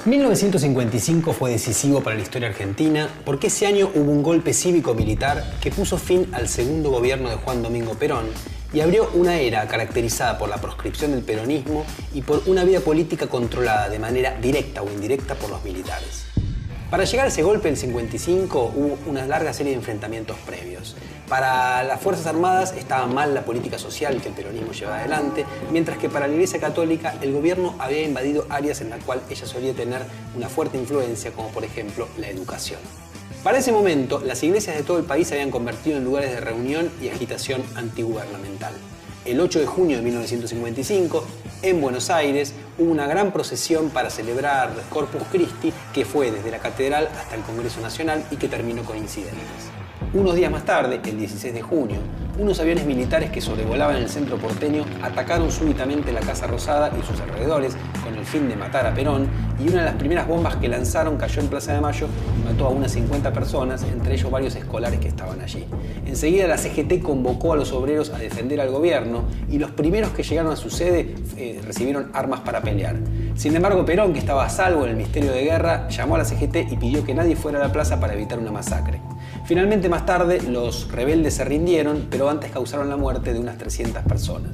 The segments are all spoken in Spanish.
1955 fue decisivo para la historia argentina porque ese año hubo un golpe cívico-militar que puso fin al segundo gobierno de Juan Domingo Perón y abrió una era caracterizada por la proscripción del peronismo y por una vida política controlada de manera directa o indirecta por los militares. Para llegar a ese golpe del 55 hubo una larga serie de enfrentamientos previos. Para las Fuerzas Armadas estaba mal la política social que el peronismo llevaba adelante, mientras que para la Iglesia Católica el gobierno había invadido áreas en las cuales ella solía tener una fuerte influencia, como por ejemplo la educación. Para ese momento, las iglesias de todo el país se habían convertido en lugares de reunión y agitación antigubernamental. El 8 de junio de 1955, en Buenos Aires, hubo una gran procesión para celebrar Corpus Christi que fue desde la Catedral hasta el Congreso Nacional y que terminó con incidentes. Unos días más tarde, el 16 de junio, unos aviones militares que sobrevolaban el centro porteño atacaron súbitamente la Casa Rosada y sus alrededores con el fin de matar a Perón, y una de las primeras bombas que lanzaron cayó en Plaza de Mayo y mató a unas 50 personas, entre ellos varios escolares que estaban allí. Enseguida la CGT convocó a los obreros a defender al gobierno y los primeros que llegaron a su sede recibieron armas para pelear. Sin embargo, Perón, que estaba a salvo en el Ministerio de Guerra, llamó a la CGT y pidió que nadie fuera a la plaza para evitar una masacre. Finalmente, más tarde, los rebeldes se rindieron, pero antes causaron la muerte de unas 300 personas.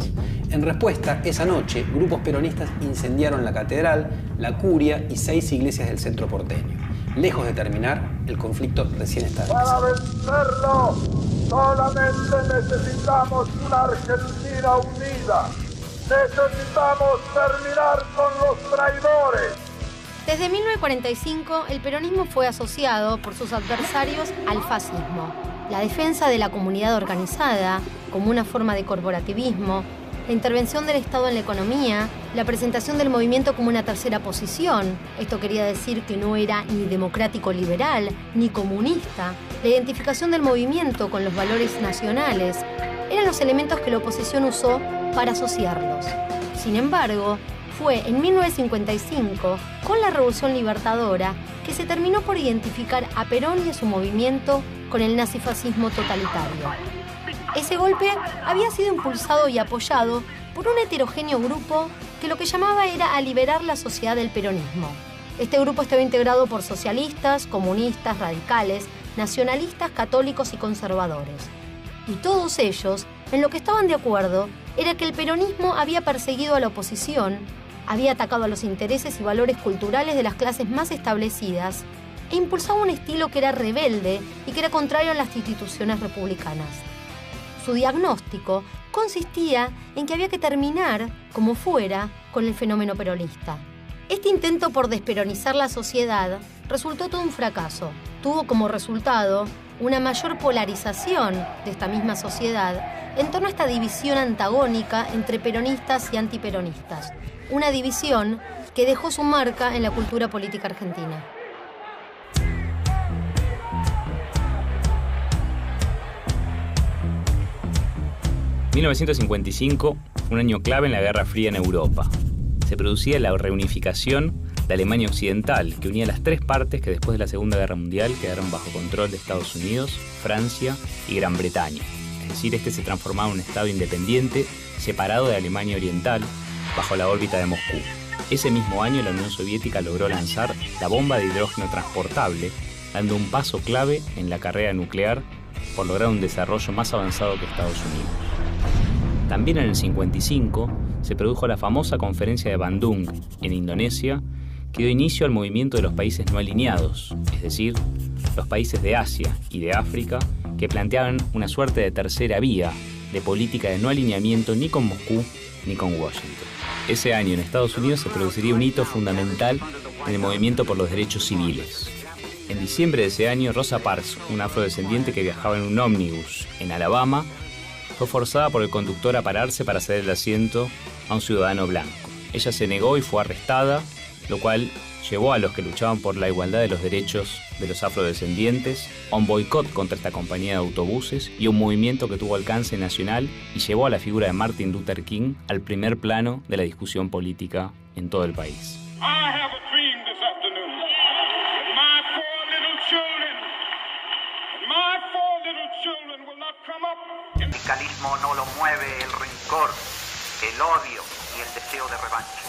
En respuesta, esa noche, grupos peronistas incendiaron la catedral, la curia y 6 iglesias del centro porteño. Lejos de terminar, el conflicto recién está empezando. Para vencerlo, solamente necesitamos una Argentina unida. Necesitamos terminar con los traidores. Desde 1945, el peronismo fue asociado por sus adversarios al fascismo. La defensa de la comunidad organizada, como una forma de corporativismo, la intervención del Estado en la economía, la presentación del movimiento como una tercera posición, esto quería decir que no era ni democrático liberal, ni comunista, la identificación del movimiento con los valores nacionales, eran los elementos que la oposición usó para asociarlos. Sin embargo, fue en 1955, con la Revolución Libertadora, que se terminó por identificar a Perón y a su movimiento con el nazifascismo totalitario. Ese golpe había sido impulsado y apoyado por un heterogéneo grupo que lo que llamaba era a liberar la sociedad del peronismo. Este grupo estaba integrado por socialistas, comunistas, radicales, nacionalistas, católicos y conservadores. Y todos ellos, en lo que estaban de acuerdo, era que el peronismo había perseguido a la oposición, había atacado a los intereses y valores culturales de las clases más establecidas e impulsaba un estilo que era rebelde y que era contrario a las instituciones republicanas. Su diagnóstico consistía en que había que terminar, como fuera, con el fenómeno peronista. Este intento por desperonizar la sociedad resultó todo un fracaso. Tuvo como resultado una mayor polarización de esta misma sociedad en torno a esta división antagónica entre peronistas y antiperonistas. Una división que dejó su marca en la cultura política argentina. En 1955 fue un año clave en la Guerra Fría en Europa. Se producía la reunificación de Alemania Occidental, que unía las 3 partes que después de la Segunda Guerra Mundial quedaron bajo control de Estados Unidos, Francia y Gran Bretaña. Es decir, este se transformaba en un estado independiente, separado de Alemania Oriental, bajo la órbita de Moscú. Ese mismo año la Unión Soviética logró lanzar la bomba de hidrógeno transportable, dando un paso clave en la carrera nuclear por lograr un desarrollo más avanzado que Estados Unidos. También en el 55 se produjo la famosa conferencia de Bandung, en Indonesia, que dio inicio al movimiento de los países no alineados, es decir, los países de Asia y de África, que planteaban una suerte de tercera vía de política de no alineamiento ni con Moscú ni con Washington. Ese año en Estados Unidos se produciría un hito fundamental en el movimiento por los derechos civiles. En diciembre de ese año, Rosa Parks, una afrodescendiente que viajaba en un ómnibus en Alabama, fue forzada por el conductor a pararse para ceder el asiento a un ciudadano blanco. Ella se negó y fue arrestada, lo cual llevó a los que luchaban por la igualdad de los derechos de los afrodescendientes a un boicot contra esta compañía de autobuses y un movimiento que tuvo alcance nacional y llevó a la figura de Martin Luther King al primer plano de la discusión política en todo el país. El sindicalismo no lo mueve el rencor, el odio y el deseo de revancha.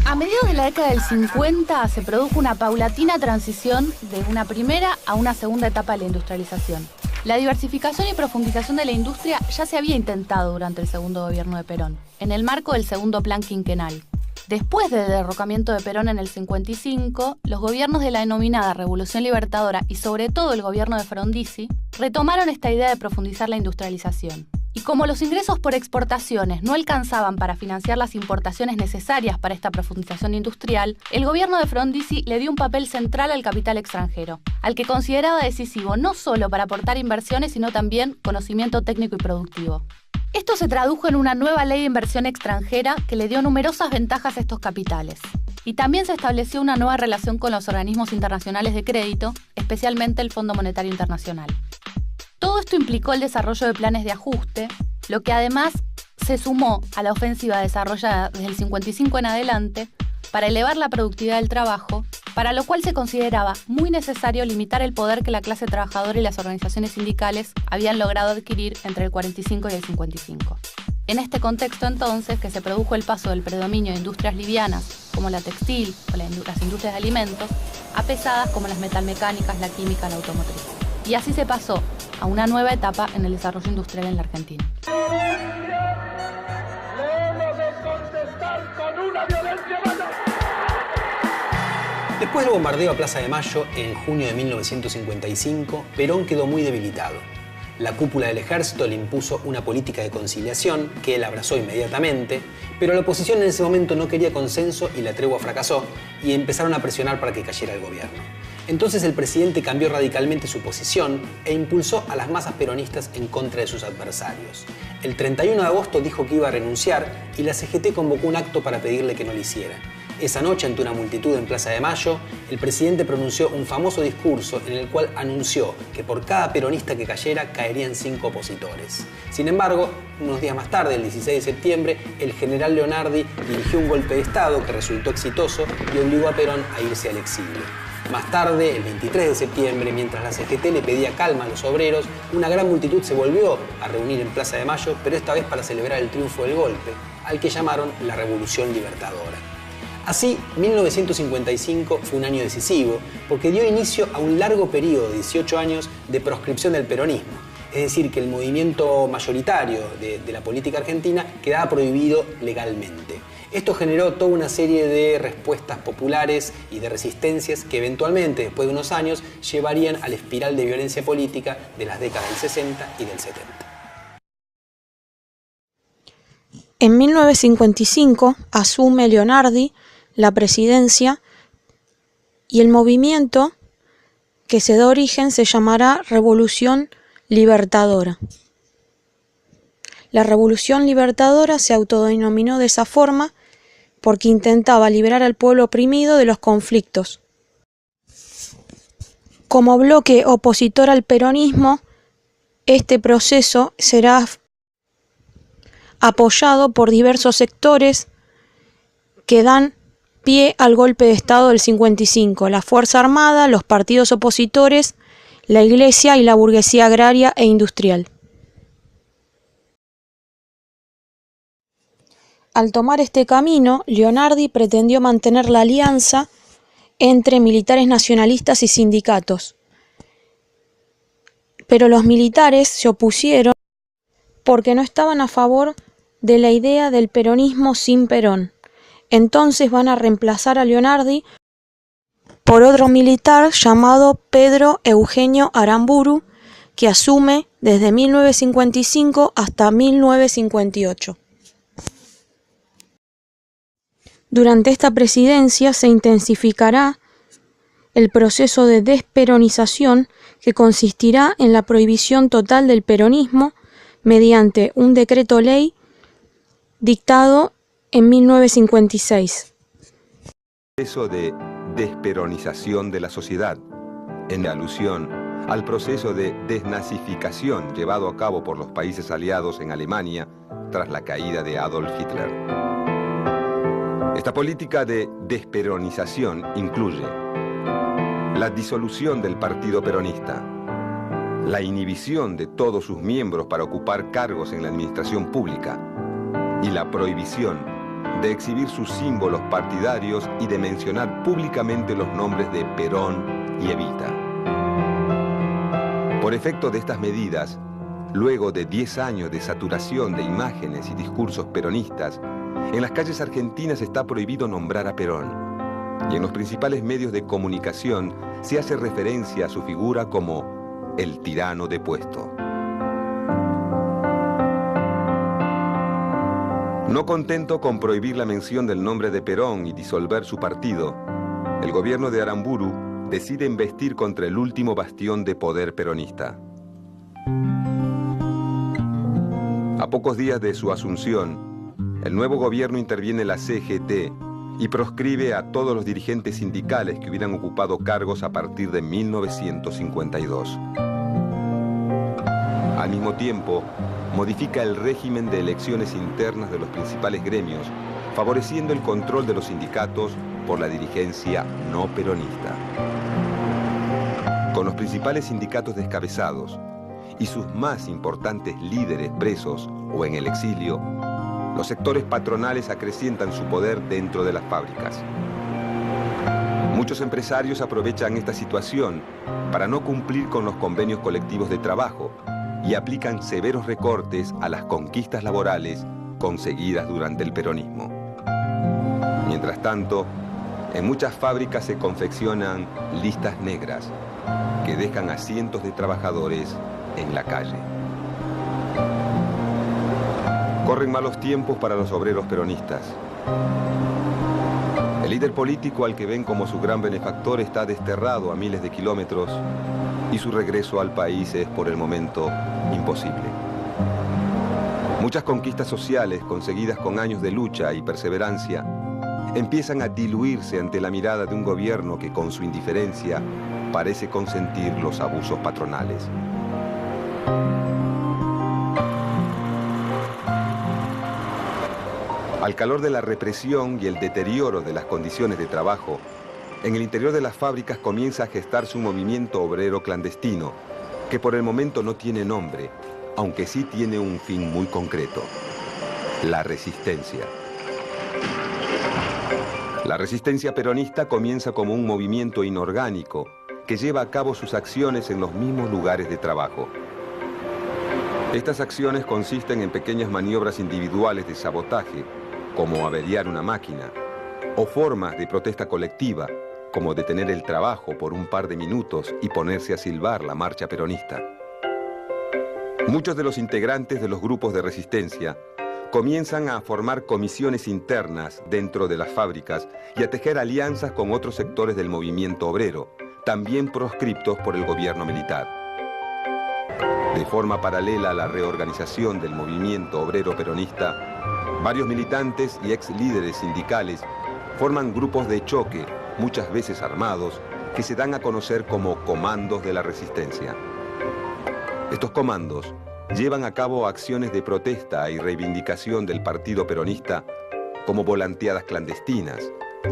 A mediados de la década del 50 se produjo una paulatina transición de una primera a una segunda etapa de la industrialización. La diversificación y profundización de la industria ya se había intentado durante el segundo gobierno de Perón, en el marco del segundo plan quinquenal. Después del derrocamiento de Perón en el 55, los gobiernos de la denominada Revolución Libertadora y sobre todo el gobierno de Frondizi retomaron esta idea de profundizar la industrialización. Y como los ingresos por exportaciones no alcanzaban para financiar las importaciones necesarias para esta profundización industrial, el gobierno de Frondizi le dio un papel central al capital extranjero, al que consideraba decisivo no solo para aportar inversiones, sino también conocimiento técnico y productivo. Esto se tradujo en una nueva ley de inversión extranjera que le dio numerosas ventajas a estos capitales. Y también se estableció una nueva relación con los organismos internacionales de crédito, especialmente el Fondo Monetario Internacional. Todo esto implicó el desarrollo de planes de ajuste, lo que además se sumó a la ofensiva desarrollada desde el 55 en adelante para elevar la productividad del trabajo, para lo cual se consideraba muy necesario limitar el poder que la clase trabajadora y las organizaciones sindicales habían logrado adquirir entre el 45 y el 55. En este contexto, entonces, que se produjo el paso del predominio de industrias livianas, como la textil o las industrias de alimentos, a pesadas como las metalmecánicas, la química, la automotriz. Y así se pasó a una nueva etapa en el desarrollo industrial en la Argentina. Después del bombardeo a Plaza de Mayo en junio de 1955, Perón quedó muy debilitado. La cúpula del ejército le impuso una política de conciliación que él abrazó inmediatamente, pero la oposición en ese momento no quería consenso y la tregua fracasó y empezaron a presionar para que cayera el gobierno. Entonces el presidente cambió radicalmente su posición e impulsó a las masas peronistas en contra de sus adversarios. El 31 de agosto dijo que iba a renunciar y la CGT convocó un acto para pedirle que no lo hiciera. Esa noche, ante una multitud en Plaza de Mayo, el presidente pronunció un famoso discurso en el cual anunció que por cada peronista que cayera, caerían 5 opositores. Sin embargo, unos días más tarde, el 16 de septiembre, el general Leonardi dirigió un golpe de Estado que resultó exitoso y obligó a Perón a irse al exilio. Más tarde, el 23 de septiembre, mientras la CGT le pedía calma a los obreros, una gran multitud se volvió a reunir en Plaza de Mayo, pero esta vez para celebrar el triunfo del golpe, al que llamaron la Revolución Libertadora. Así, 1955 fue un año decisivo porque dio inicio a un largo periodo de 18 años de proscripción del peronismo. Es decir, que el movimiento mayoritario de la política argentina quedaba prohibido legalmente. Esto generó toda una serie de respuestas populares y de resistencias que eventualmente, después de unos años, llevarían a la espiral de violencia política de las décadas del 60 y del 70. En 1955 asume Leonardi la presidencia y el movimiento que se da origen se llamará Revolución Libertadora. La Revolución Libertadora se autodenominó de esa forma porque intentaba liberar al pueblo oprimido de los conflictos. Como bloque opositor al peronismo, este proceso será apoyado por diversos sectores que dan pie al golpe de Estado del 55, la Fuerza Armada, los partidos opositores, la Iglesia y la burguesía agraria e industrial. Al tomar este camino, Leonardi pretendió mantener la alianza entre militares nacionalistas y sindicatos, pero los militares se opusieron porque no estaban a favor de la idea del peronismo sin Perón. Entonces van a reemplazar a Leonardi por otro militar llamado Pedro Eugenio Aramburu, que asume desde 1955 hasta 1958. Durante esta presidencia se intensificará el proceso de desperonización que consistirá en la prohibición total del peronismo mediante un decreto ley dictado en 1956. Proceso de desperonización de la sociedad, en alusión al proceso de desnazificación llevado a cabo por los países aliados en Alemania tras la caída de Adolf Hitler. Esta política de desperonización incluye la disolución del Partido Peronista, la inhibición de todos sus miembros para ocupar cargos en la administración pública y la prohibición de exhibir sus símbolos partidarios y de mencionar públicamente los nombres de Perón y Evita. Por efecto de estas medidas, luego de 10 años de saturación de imágenes y discursos peronistas, en las calles argentinas está prohibido nombrar a Perón, y en los principales medios de comunicación se hace referencia a su figura como el tirano depuesto. No contento con prohibir la mención del nombre de Perón y disolver su partido, el gobierno de Aramburu decide embestir contra el último bastión de poder peronista. A pocos días de su asunción, el nuevo gobierno interviene en la CGT y proscribe a todos los dirigentes sindicales que hubieran ocupado cargos a partir de 1952. Al mismo tiempo, modifica el régimen de elecciones internas de los principales gremios, favoreciendo el control de los sindicatos por la dirigencia no peronista. Con los principales sindicatos descabezados y sus más importantes líderes presos o en el exilio, los sectores patronales acrecientan su poder dentro de las fábricas. Muchos empresarios aprovechan esta situación para no cumplir con los convenios colectivos de trabajo y aplican severos recortes a las conquistas laborales conseguidas durante el peronismo. Mientras tanto, en muchas fábricas se confeccionan listas negras que dejan a cientos de trabajadores en la calle. Corren malos tiempos para los obreros peronistas. El líder político al que ven como su gran benefactor está desterrado a miles de kilómetros y su regreso al país es por el momento imposible. Muchas conquistas sociales conseguidas con años de lucha y perseverancia empiezan a diluirse ante la mirada de un gobierno que con su indiferencia parece consentir los abusos patronales. Al calor de la represión y el deterioro de las condiciones de trabajo, en el interior de las fábricas comienza a gestarse un movimiento obrero clandestino, que por el momento no tiene nombre, aunque sí tiene un fin muy concreto: la resistencia. La resistencia peronista comienza como un movimiento inorgánico que lleva a cabo sus acciones en los mismos lugares de trabajo. Estas acciones consisten en pequeñas maniobras individuales de sabotaje, como averiar una máquina, o formas de protesta colectiva, como detener el trabajo por un par de minutos y ponerse a silbar la marcha peronista. Muchos de los integrantes de los grupos de resistencia comienzan a formar comisiones internas dentro de las fábricas y a tejer alianzas con otros sectores del movimiento obrero, también proscriptos por el gobierno militar. De forma paralela a la reorganización del movimiento obrero peronista, varios militantes y ex líderes sindicales forman grupos de choque, muchas veces armados, que se dan a conocer como comandos de la resistencia. Estos comandos llevan a cabo acciones de protesta y reivindicación del partido peronista, como volanteadas clandestinas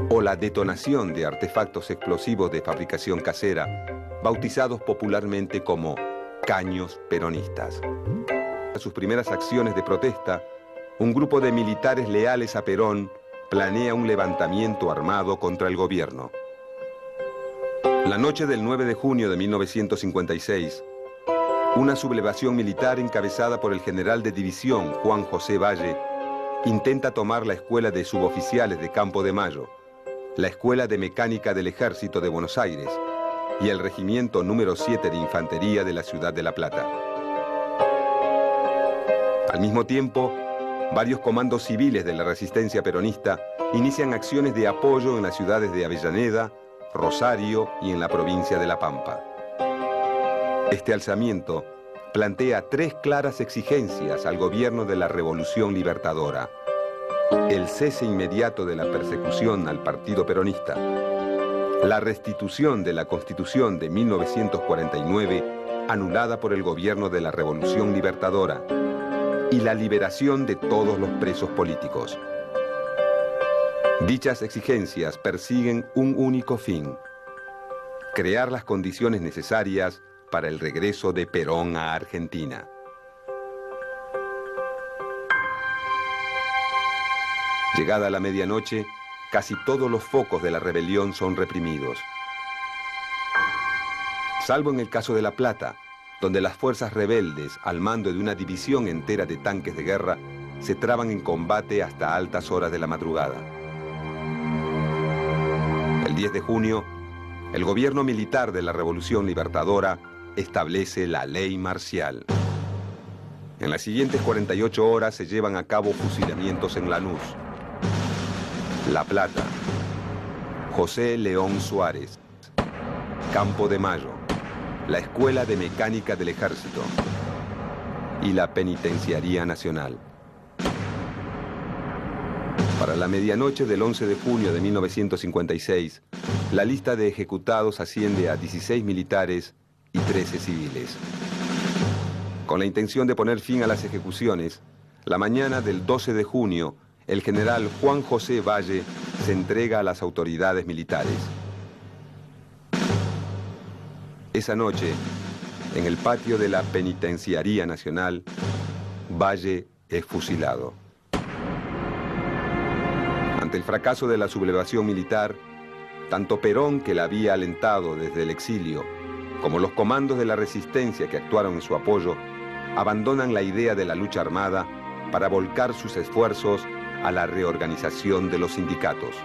o la detonación de artefactos explosivos de fabricación casera, bautizados popularmente como caños peronistas. En sus primeras acciones de protesta, un grupo de militares leales a Perón planea un levantamiento armado contra el gobierno. La noche del 9 de junio de 1956, una sublevación militar encabezada por el general de división Juan José Valle intenta tomar la escuela de suboficiales de Campo de Mayo, la Escuela de Mecánica del Ejército de Buenos Aires y el Regimiento número 7 de Infantería de la Ciudad de La Plata. Al mismo tiempo, varios comandos civiles de la resistencia peronista inician acciones de apoyo en las ciudades de Avellaneda, Rosario y en la provincia de La Pampa. Este alzamiento plantea 3 claras exigencias al gobierno de la Revolución Libertadora: el cese inmediato de la persecución al partido peronista, la restitución de la Constitución de 1949 anulada por el gobierno de la Revolución Libertadora y la liberación de todos los presos políticos. Dichas exigencias persiguen un único fin: crear las condiciones necesarias para el regreso de Perón a Argentina. Llegada la medianoche, casi todos los focos de la rebelión son reprimidos. Salvo en el caso de La Plata, donde las fuerzas rebeldes, al mando de una división entera de tanques de guerra, se traban en combate hasta altas horas de la madrugada. El 10 de junio, el gobierno militar de la Revolución Libertadora establece la ley marcial. En las siguientes 48 horas se llevan a cabo fusilamientos en Lanús, La Plata, José León Suárez, Campo de Mayo, la Escuela de Mecánica del Ejército y la Penitenciaría Nacional. Para la medianoche del 11 de junio de 1956, la lista de ejecutados asciende a 16 militares y 13 civiles. Con la intención de poner fin a las ejecuciones, la mañana del 12 de junio, el general Juan José Valle se entrega a las autoridades militares. Esa noche, en el patio de la Penitenciaría Nacional, Valle es fusilado. Ante el fracaso de la sublevación militar, tanto Perón, que la había alentado desde el exilio, como los comandos de la resistencia que actuaron en su apoyo, abandonan la idea de la lucha armada para volcar sus esfuerzos a la reorganización de los sindicatos.